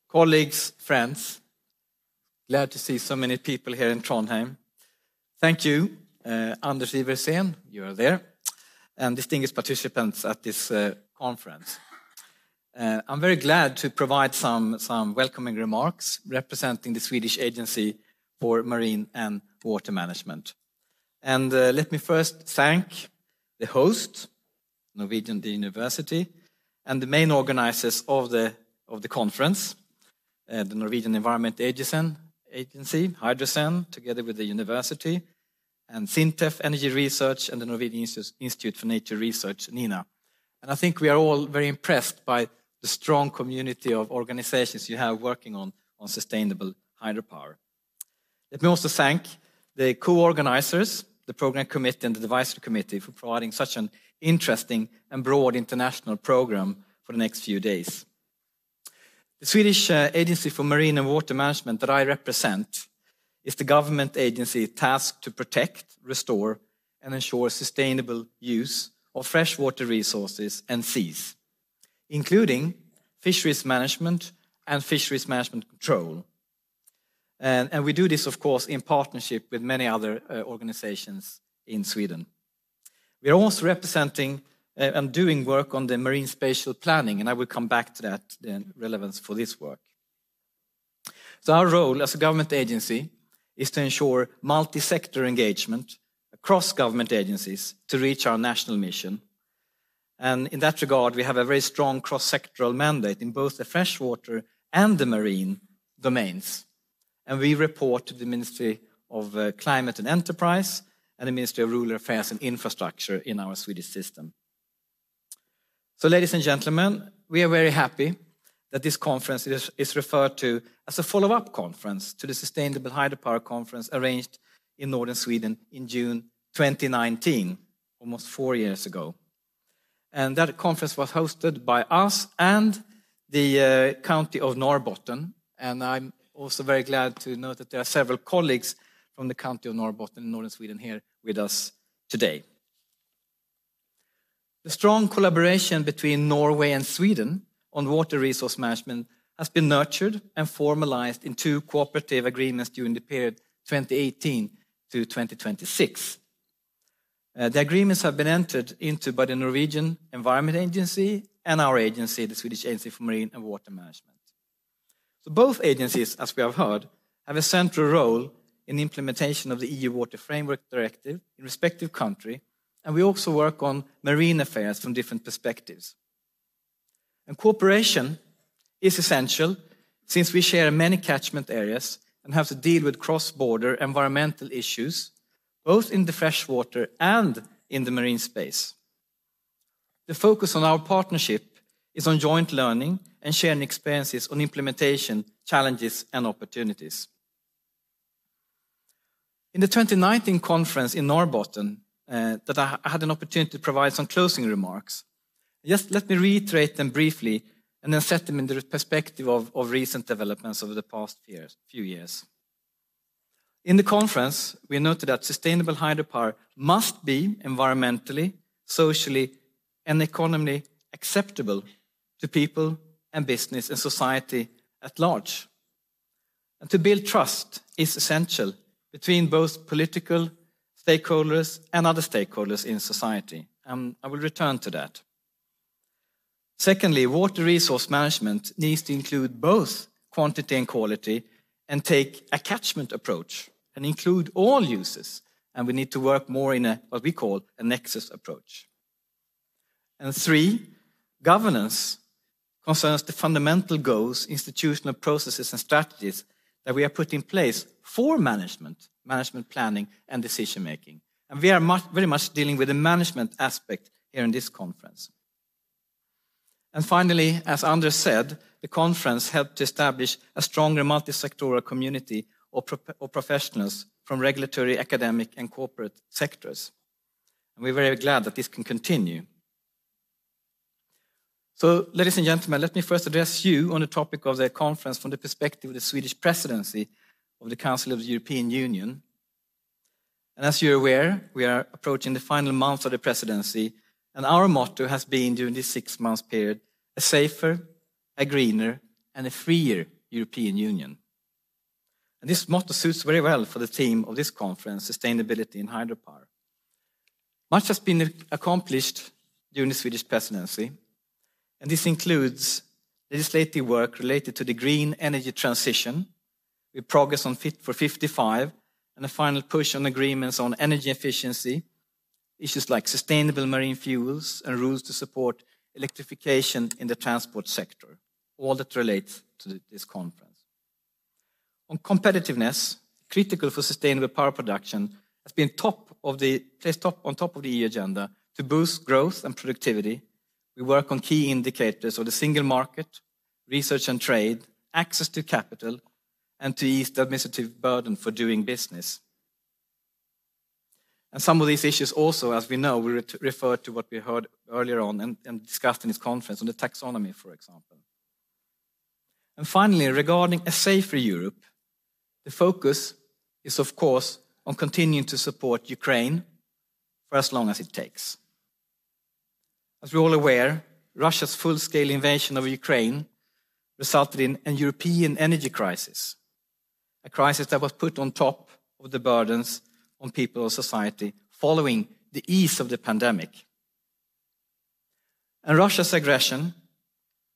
colleagues, friends, glad to see so many people here in Trondheim. Thank you, Anders Iversen, you are there, and distinguished participants at this conference. I'm very glad to provide some welcoming remarks representing the Swedish Agency for Marine and Water Management. And let me first thank the host, Norwegian University, and the main organizers of the conference, the Norwegian Environment Agency, Hydropower, together with the university, and SINTEF Energy Research and the Norwegian Institute for Nature Research, NINA. And I think we are all very impressed by the strong community of organizations you have working on sustainable hydropower. Let me also thank the co-organizers, the program committee and the advisory committee for providing such an interesting and broad international program for the next few days. The Swedish Agency for Marine and Water Management that I represent is the government agency tasked to protect, restore, and ensure sustainable use of freshwater resources and seas, including fisheries management and fisheries management control. And we do this, of course, in partnership with many other organizations in Sweden. We are also representing and doing work on the marine spatial planning, and I will come back to that, the relevance for this work. So our role as a government agency is to ensure multi-sector engagement across government agencies to reach our national mission. And in that regard, we have a very strong cross-sectoral mandate in both the freshwater and the marine domains. And we report to the Ministry of Climate and Enterprise and the Ministry of Rural Affairs and Infrastructure in our Swedish system. So, ladies and gentlemen, we are very happy that this conference is referred to as a follow-up conference to the Sustainable Hydropower Conference arranged in northern Sweden in June 2019, almost 4 years ago. And that conference was hosted by us and the county of Norrbotten. And I'm also very glad to note that there are several colleagues from the county of Norrbotten in northern Sweden here with us today. The strong collaboration between Norway and Sweden on water resource management has been nurtured and formalized in 2 cooperative agreements during the period 2018 to 2026. The agreements have been entered into by the Norwegian Environment Agency and our agency, the Swedish Agency for Marine and Water Management. So both agencies, as we have heard, have a central role in the implementation of the EU Water Framework Directive in respective country, and we also work on marine affairs from different perspectives. And cooperation is essential since we share many catchment areas and have to deal with cross-border environmental issues, both in the freshwater and in the marine space. The focus on our partnership is on joint learning and sharing experiences on implementation, challenges and opportunities. In the 2019 conference in Norrbotten, that I had an opportunity to provide some closing remarks. Just let me reiterate them briefly and then set them in the perspective of recent developments over the past few years. In the conference, we noted that sustainable hydropower must be environmentally, socially, and economically acceptable to people and business and society at large. And to build trust is essential between both political stakeholders and other stakeholders in society. I will return to that. Secondly, water resource management needs to include both quantity and quality and take a catchment approach and include all uses. And we need to work more in what we call a nexus approach. And 3, governance concerns the fundamental goals, institutional processes and strategies that we have put in place for management planning and decision making. And we are very much dealing with the management aspect here in this conference. And finally, as Anders said, the conference helped to establish a stronger multi-sectoral community of professionals from regulatory, academic and corporate sectors. And we're very glad that this can continue. So, ladies and gentlemen, let me first address you on the topic of the conference from the perspective of the Swedish presidency of the Council of the European Union. And as you're aware, we are approaching the final month of the presidency, and our motto has been during this 6 months period, a safer, a greener, and a freer European Union. And this motto suits very well for the theme of this conference, Sustainability in Hydropower. Much has been accomplished during the Swedish presidency, and this includes legislative work related to the green energy transition, with progress on Fit for 55, and a final push on agreements on energy efficiency, issues like sustainable marine fuels, and rules to support electrification in the transport sector, all that relates to this conference. On competitiveness, critical for sustainable power production, has been placed on top of the EU agenda to boost growth and productivity. We work on key indicators of the single market, research and trade, access to capital, and to ease the administrative burden for doing business. And some of these issues also, as we know, we refer to what we heard earlier on and discussed in this conference on the taxonomy, for example. And finally, regarding a safer Europe, the focus is, of course, on continuing to support Ukraine for as long as it takes. As we're all aware, Russia's full-scale invasion of Ukraine resulted in a European energy crisis, a crisis that was put on top of the burdens on people or society following the ease of the pandemic. And Russia's aggression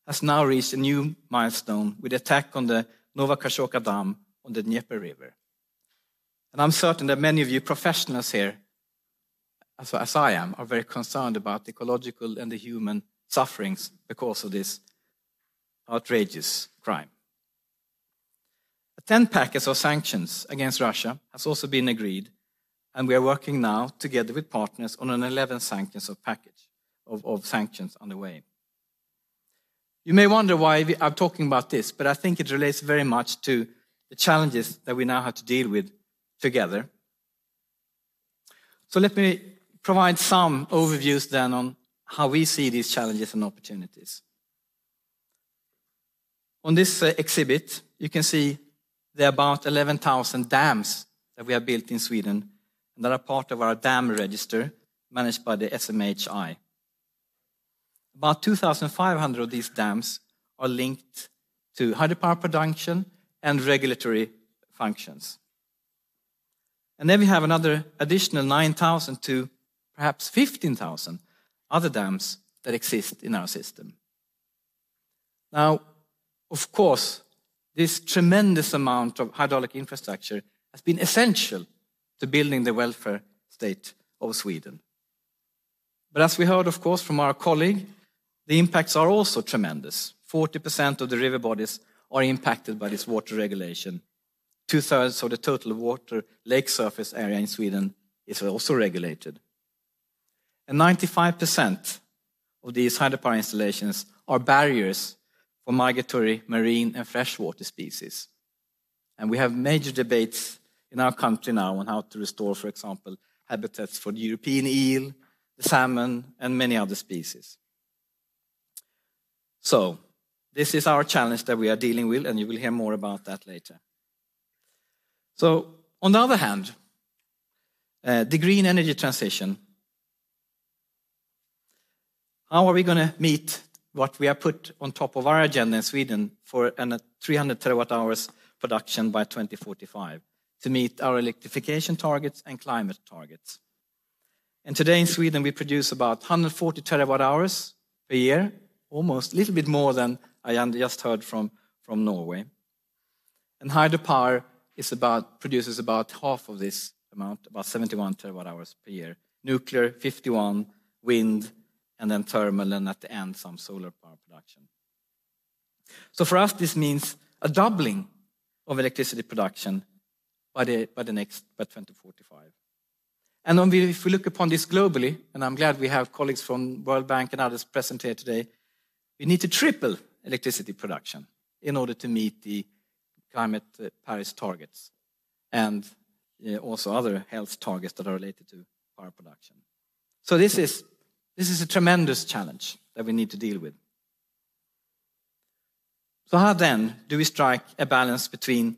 has now reached a new milestone with the attack on the Novakashoka Dam on the Dnieper River. And I'm certain that many of you professionals here, as I am, are very concerned about the ecological and the human sufferings because of this outrageous crime. A 10 package of sanctions against Russia has also been agreed, and we are working now together with partners on an 11 sanctions package of sanctions on the way. You may wonder why I'm talking about this, but I think it relates very much to the challenges that we now have to deal with together. So let me provide some overviews then on how we see these challenges and opportunities. On this exhibit, you can see there are about 11,000 dams that we have built in Sweden, and that are part of our dam register managed by the SMHI. About 2,500 of these dams are linked to hydropower production and regulatory functions. And then we have another additional 9,000 to perhaps 15,000 other dams that exist in our system. Now, of course, this tremendous amount of hydraulic infrastructure has been essential to building the welfare state of Sweden. But as we heard, of course, from our colleague, the impacts are also tremendous. 40% of the river bodies are impacted by this water regulation. 2/3 of the total water lake surface area in Sweden is also regulated. And 95% of these hydropower installations are barriers for migratory marine and freshwater species. And we have major debates in our country now on how to restore, for example, habitats for the European eel, the salmon, and many other species. So, this is our challenge that we are dealing with, and you will hear more about that later. So, on the other hand, the green energy transition. How are we going to meet what we have put on top of our agenda in Sweden for a 300 terawatt hours production by 2045 to meet our electrification targets and climate targets? And today in Sweden we produce about 140 terawatt hours per year, almost a little bit more than I just heard from Norway. And hydropower produces about half of this amount, about 71 terawatt hours per year. Nuclear, 51, wind, and then thermal, and at the end, some solar power production. So for us, this means a doubling of electricity production by 2045. And if we look upon this globally, and I'm glad we have colleagues from World Bank and others present here today, we need to triple electricity production in order to meet the climate Paris targets and also other health targets that are related to power production. So this is a tremendous challenge that we need to deal with. So how then do we strike a balance between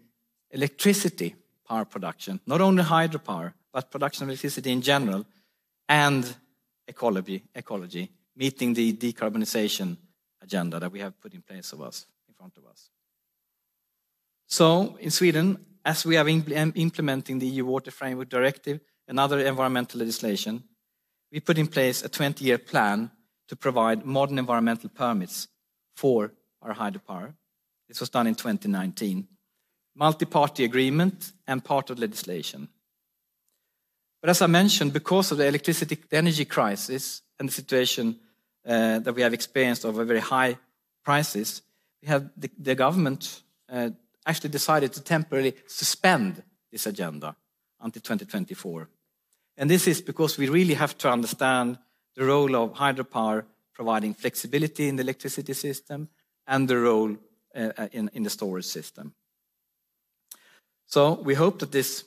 electricity power production, not only hydropower, but production of electricity in general, and ecology, meeting the decarbonization agenda that we have put in front of us? So in Sweden, as we are implementing the EU Water Framework Directive and other environmental legislation, we put in place a 20-year plan to provide modern environmental permits for our hydropower. This was done in 2019. Multi-party agreement and part of legislation. But as I mentioned, because of the energy crisis and the situation that we have experienced of very high prices, we have the government actually decided to temporarily suspend this agenda until 2024. And this is because we really have to understand the role of hydropower providing flexibility in the electricity system and the role in the storage system. So we hope that this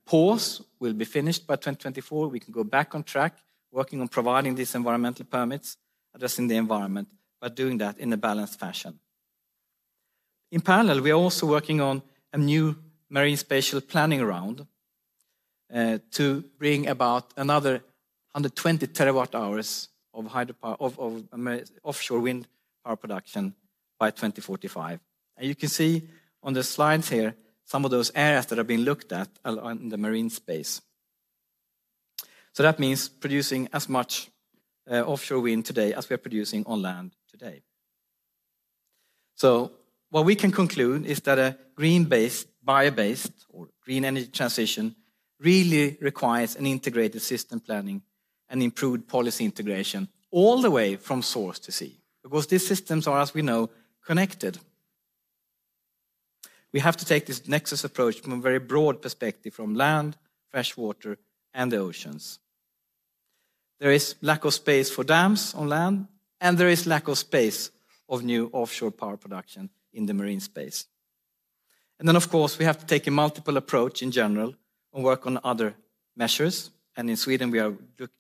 pause will be finished by 2024. We can go back on track, working on providing these environmental permits, addressing the environment, but doing that in a balanced fashion. In parallel, we are also working on a new marine spatial planning round to bring about another 120 terawatt hours of hydropower, of offshore wind power production by 2045. And you can see on the slides here some of those areas that have been looked at in the marine space. So that means producing as much offshore wind today as we are producing on land today. So what we can conclude is that a green-based, bio-based, or green energy transition really requires an integrated system planning and improved policy integration all the way from source to sea. Because these systems are, as we know, connected. We have to take this nexus approach from a very broad perspective from land, fresh water, and the oceans. There is lack of space for dams on land, and there is lack of space of new offshore power production in the marine space. And then, of course, we have to take a multiple approach in general and work on other measures. And in Sweden, we are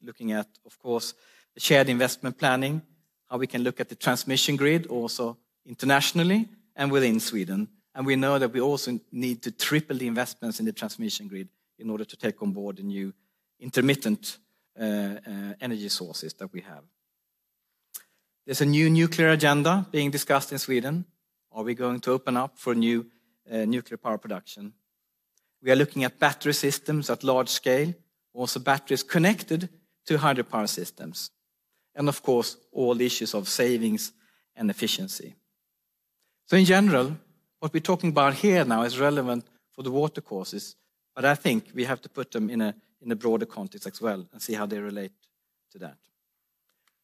looking at, of course, the shared investment planning, how we can look at the transmission grid also internationally and within Sweden. And we know that we also need to triple the investments in the transmission grid in order to take on board the new intermittent energy sources that we have. There's a new nuclear agenda being discussed in Sweden. Are we going to open up for new nuclear power production? We are looking at battery systems at large scale, also batteries connected to hydropower systems. And of course, all the issues of savings and efficiency. So in general, what we're talking about here now is relevant for the water courses, but I think we have to put them in a broader context as well and see how they relate to that.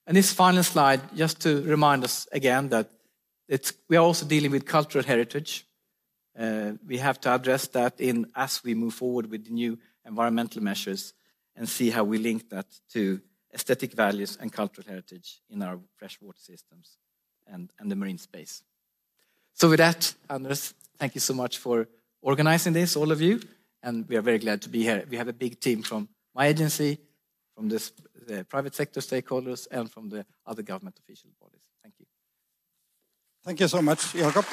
And this final slide, just to remind us again that we are also dealing with cultural heritage. We have to address that as we move forward with the new environmental measures and see how we link that to aesthetic values and cultural heritage in our freshwater systems and the marine space. So with that, Anders, thank you so much for organizing this, all of you, and we are very glad to be here. We have a big team from my agency, from the private sector stakeholders, and from the other government official bodies. Thank you. Thank you so much, Jakob.